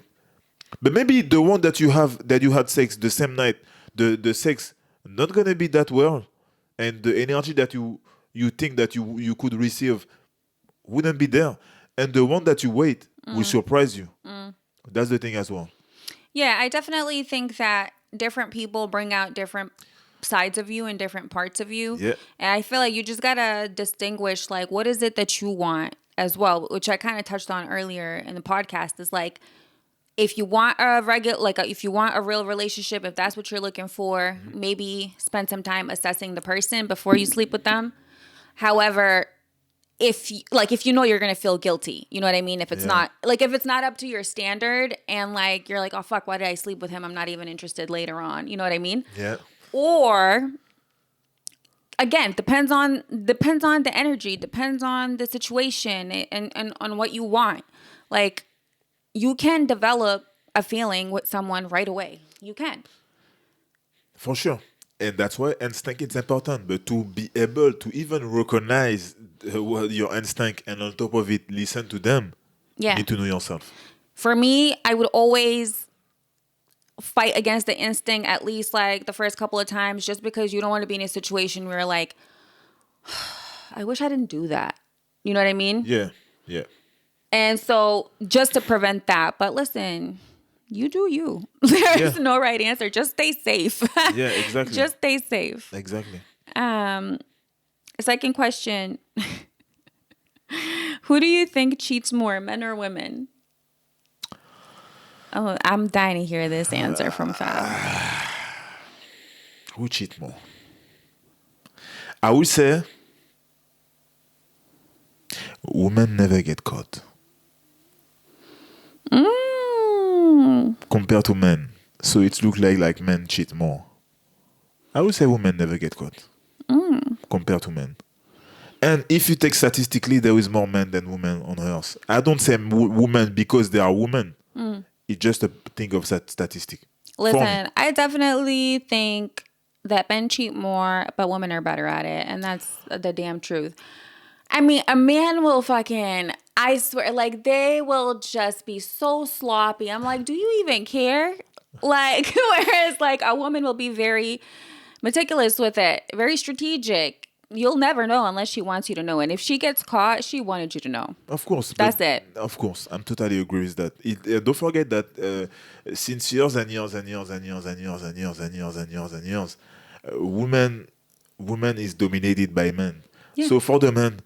But maybe the one that you had sex the same night, the sex not gonna be that well, and the energy that you think that you could receive wouldn't be there, and the one that you wait will surprise you. That's the thing as well. Yeah, I definitely think that different people bring out different sides of you and different parts of you. Yeah, And I feel like you just got to distinguish like what is it that you want as well, which I kind of touched on earlier in the podcast is like if you want a regular if you want a real relationship, if that's what you're looking for, maybe spend some time assessing the person before you sleep with them. However, if you know you're gonna feel guilty, you know what I mean? If it's yeah, not if it's not up to your standard and like you're like, oh fuck, why did I sleep with him? I'm not even interested later on. You know what I mean? yeah. Or again, depends on the energy, depends on the situation and on what you want. Like you can develop a feeling with someone right away. You can. For sure. And that's why instinct is important. But to be able to even recognize your instinct and on top of it, listen to them, you Yeah. need to know yourself. For me, I would always fight against the instinct at least like the first couple of times just because you don't want to be in a situation where like, I wish I didn't do that. You know what I mean? Yeah, yeah, And so just to prevent that, but listen, you do you. There's yeah, no right answer. Just stay safe. yeah, exactly. Just stay safe. Exactly. Second question. Who do you think cheats more, men or women? Oh, I'm dying to hear this answer from Fab. Who cheat more? I would say women never get caught compared to men. So it looks like men cheat more. I would say women never get caught compared to men. And if you take statistically, there is more men than women on Earth. I don't say women because they are women. It's just a thing of statistic. For me. Listen, I definitely think that men cheat more, but women are better at it. And that's the damn truth. I mean, a man will fucking, I swear, like, they will just be so sloppy. I'm like, do you even care? Like, whereas, like, a woman will be very meticulous with it, very strategic. You'll never know unless she wants you to know. And if she gets caught, she wanted you to know. Of course. That's but it. Of course. I'm totally agree with that. Don't forget that since years and years and years and years and years and years and years and years and years, women is dominated by men. Yeah. So for the men,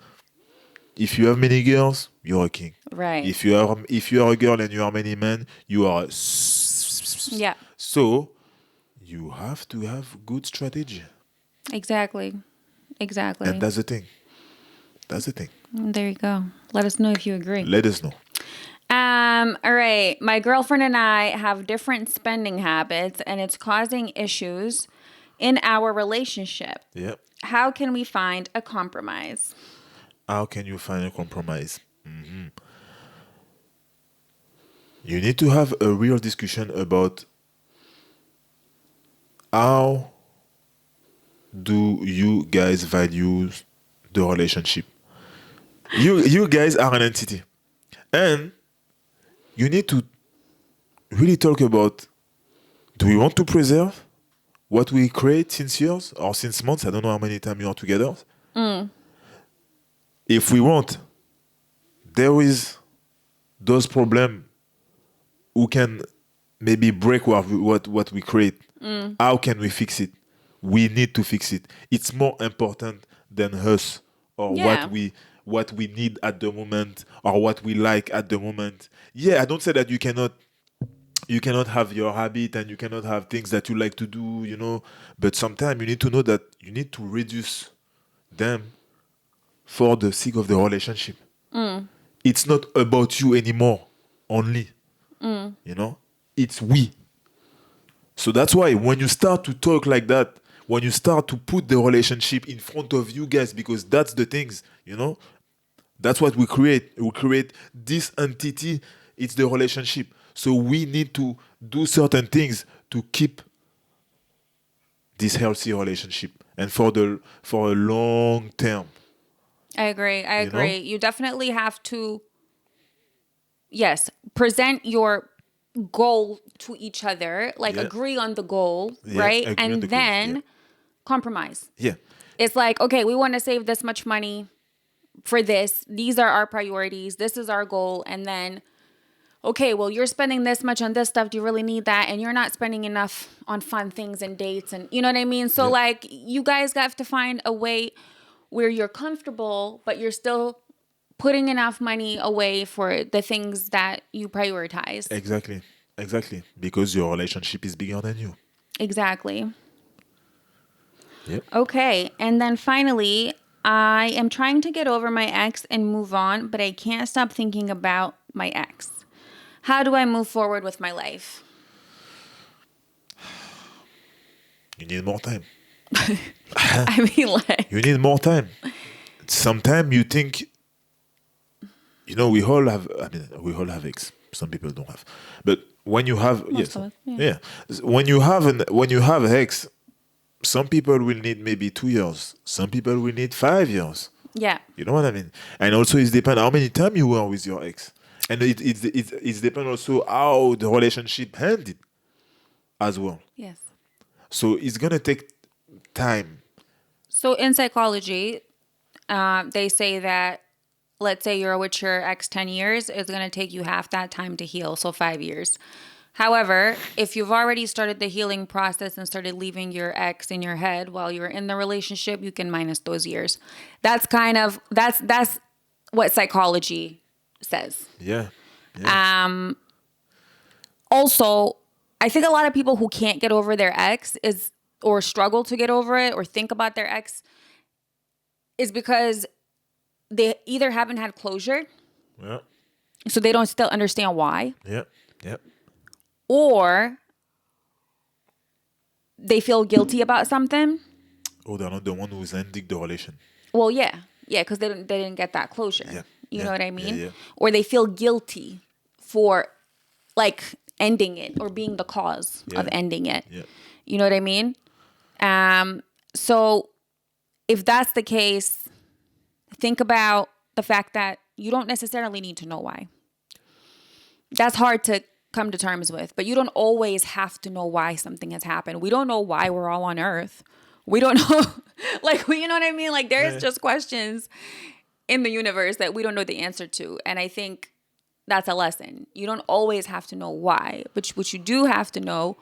if you have many girls, you're a king. Right. If you are a girl and you are many men, you are. Yeah. So you have to have good strategy, Exactly. Exactly. and that's the thing. That's the thing. There you go. Let us know if you agree. Let us know. All right. My girlfriend and I have different spending habits and it's causing issues in our relationship. Yeah. How can we find a compromise? How can you find a compromise? You need to have a real discussion about how do you guys value the relationship. You guys are an entity, and you need to really talk about, do we want to preserve what we create since years or since months? I don't know how many times you are together. If we want, there is those problems who can maybe break what we create. How can we fix it? We need to fix it. It's more important than us or Yeah. what we need at the moment or what we like at the moment. Yeah, I don't say that you cannot have your habit and you cannot have things that you like to do, but sometimes you need to know that you need to reduce them for the sake of the relationship. It's not about you anymore only. It's we. So that's why when you start to talk like that when you start to put the relationship in front of you guys, because that's the things, that's what we create. We create this entity. It's the relationship. So we need to do certain things to keep this healthy relationship and for a long term. I agree. You definitely have to, yes, present your goal to each other, like agree on the goal, right? And then compromise. Yeah. It's like, okay, we want to save this much money for this. These are our priorities. This is our goal. And then, okay, well, you're spending this much on this stuff. Do you really need that? And you're not spending enough on fun things and dates. And you know what I mean? So like you guys have to find a way where you're comfortable, but you're still putting enough money away for the things that you prioritize. Exactly. Because your relationship is bigger than you. Exactly. Yep. Okay. And then finally, I am trying to get over my ex and move on, but I can't stop thinking about my ex. How do I move forward with my life? You need more time. I mean, like... You need more time. Sometimes you think, we all have ex. Some people don't have. But when you have, when you have ex, some people will need maybe 2 years. Some people will need 5 years. Yeah. You know what I mean? And also it depends how many time you were with your ex. And it depends also how the relationship ended as well. Yes. So it's going to take time. So in psychology, they say that, let's say you're with your ex 10 years, it's going to take you half that time to heal, so 5 years. However, if you've already started the healing process and started leaving your ex in your head while you're in the relationship, you can minus those years. That's what psychology says. Yeah. Also, I think a lot of people who can't get over their ex or struggle to get over it or think about their ex is because they either haven't had closure. Yeah. So they don't still understand why. Yeah. Yeah. Or they feel guilty about something. Or they're not the one who's ending the relation. Well, yeah, because they didn't get that closure. Yeah. You know what I mean? Yeah. Or they feel guilty for like ending it or being the cause of ending it. Yeah. You know what I mean? So if that's the case, think about the fact that you don't necessarily need to know why. That's hard to come to terms with, but you don't always have to know why something has happened. We don't know why we're all on earth. We don't know, you know what I mean? Like there's just questions in the universe that we don't know the answer to. And I think that's a lesson. You don't always have to know why, but what you do have to know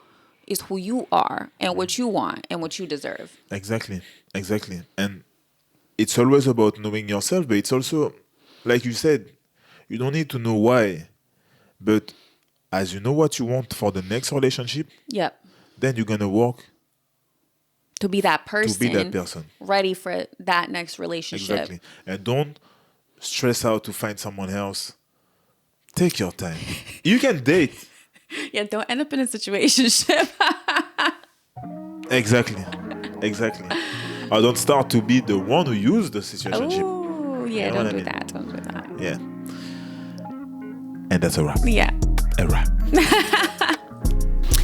is who you are and what you want and what you deserve. Exactly. And it's always about knowing yourself, but it's also, like you said, you don't need to know why, but as you know what you want for the next relationship, then you're going to work to be that person, ready for that next relationship. Exactly. And don't stress out to find someone else. Take your time. You can date. Yeah, don't end up in a situationship. Exactly. Or don't start to be the one who used the situationship. Oh, yeah, don't do that. Yeah. And that's a wrap. Yeah. A wrap.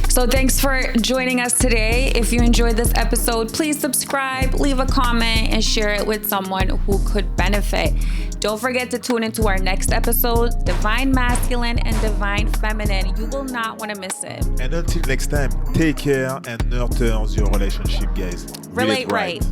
So thanks for joining us today. If you enjoyed this episode, please subscribe, leave a comment, and share it with someone who could benefit. Don't forget to tune into our next episode, Divine Masculine and Divine Feminine. You will not want to miss it. And until next time, take care and nurture your relationship, guys. Relate right.